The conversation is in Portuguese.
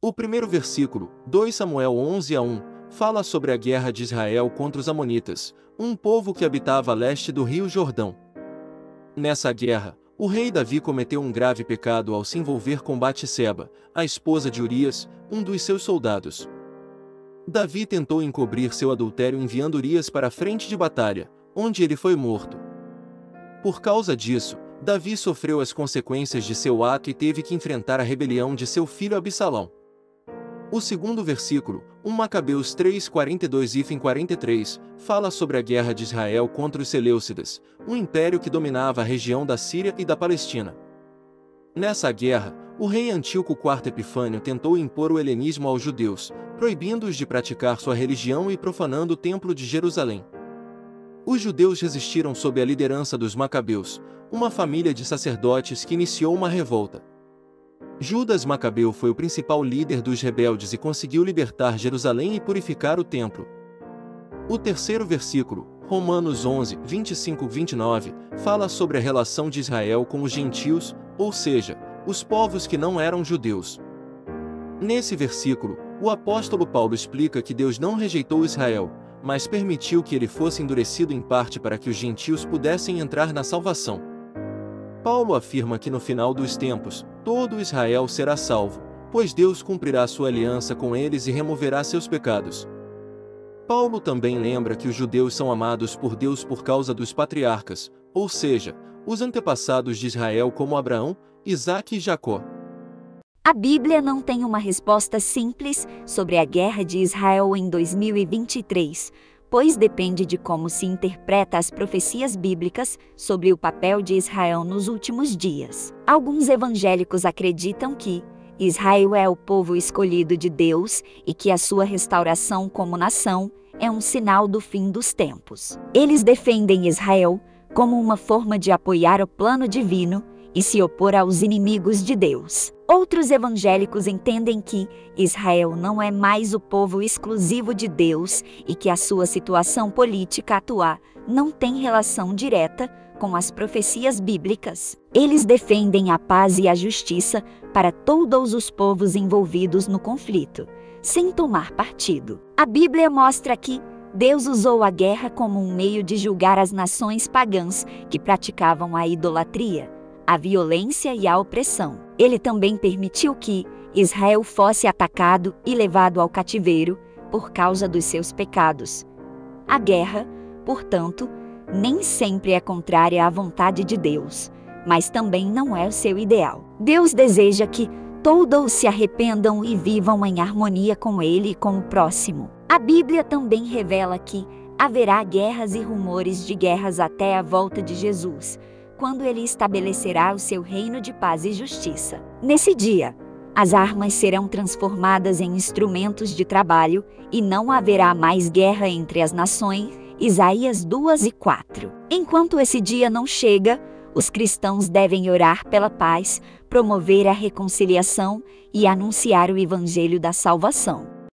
O primeiro versículo, 2 Samuel 11:1, fala sobre a guerra de Israel contra os Amonitas, um povo que habitava a leste do rio Jordão. Nessa guerra, o rei Davi cometeu um grave pecado ao se envolver com Batseba, a esposa de Urias, um dos seus soldados. Davi tentou encobrir seu adultério enviando Urias para a frente de batalha, onde ele foi morto. Por causa disso, Davi sofreu as consequências de seu ato e teve que enfrentar a rebelião de seu filho Absalão. O segundo versículo, 1 Macabeus 3:42-43, fala sobre a guerra de Israel contra os Seleucidas, um império que dominava a região da Síria e da Palestina. Nessa guerra, o rei Antíoco IV Epifânio tentou impor o helenismo aos judeus, proibindo-os de praticar sua religião e profanando o Templo de Jerusalém. Os judeus resistiram sob a liderança dos Macabeus, uma família de sacerdotes que iniciou uma revolta. Judas Macabeu foi o principal líder dos rebeldes e conseguiu libertar Jerusalém e purificar o templo. O terceiro versículo, Romanos 11:25-29, fala sobre a relação de Israel com os gentios, ou seja, os povos que não eram judeus. Nesse versículo, o apóstolo Paulo explica que Deus não rejeitou Israel, mas permitiu que ele fosse endurecido em parte para que os gentios pudessem entrar na salvação. Paulo afirma que no final dos tempos, todo Israel será salvo, pois Deus cumprirá sua aliança com eles e removerá seus pecados. Paulo também lembra que os judeus são amados por Deus por causa dos patriarcas, ou seja, os antepassados de Israel como Abraão, Isaque e Jacó. A Bíblia não tem uma resposta simples sobre a guerra de Israel em 2023, pois depende de como se interpreta as profecias bíblicas sobre o papel de Israel nos últimos dias. Alguns evangélicos acreditam que Israel é o povo escolhido de Deus e que a sua restauração como nação é um sinal do fim dos tempos. Eles defendem Israel como uma forma de apoiar o plano divino e se opor aos inimigos de Deus. Outros evangélicos entendem que Israel não é mais o povo exclusivo de Deus e que a sua situação política atual não tem relação direta com as profecias bíblicas. Eles defendem a paz e a justiça para todos os povos envolvidos no conflito, sem tomar partido. A Bíblia mostra que Deus usou a guerra como um meio de julgar as nações pagãs que praticavam a idolatria, a violência e a opressão. Ele também permitiu que Israel fosse atacado e levado ao cativeiro por causa dos seus pecados. A guerra, portanto, nem sempre é contrária à vontade de Deus, mas também não é o seu ideal. Deus deseja que todos se arrependam e vivam em harmonia com Ele e com o próximo. A Bíblia também revela que haverá guerras e rumores de guerras até a volta de Jesus, quando ele estabelecerá o seu reino de paz e justiça. Nesse dia, as armas serão transformadas em instrumentos de trabalho e não haverá mais guerra entre as nações. Isaías 2:4. Enquanto esse dia não chega, os cristãos devem orar pela paz, promover a reconciliação e anunciar o evangelho da salvação.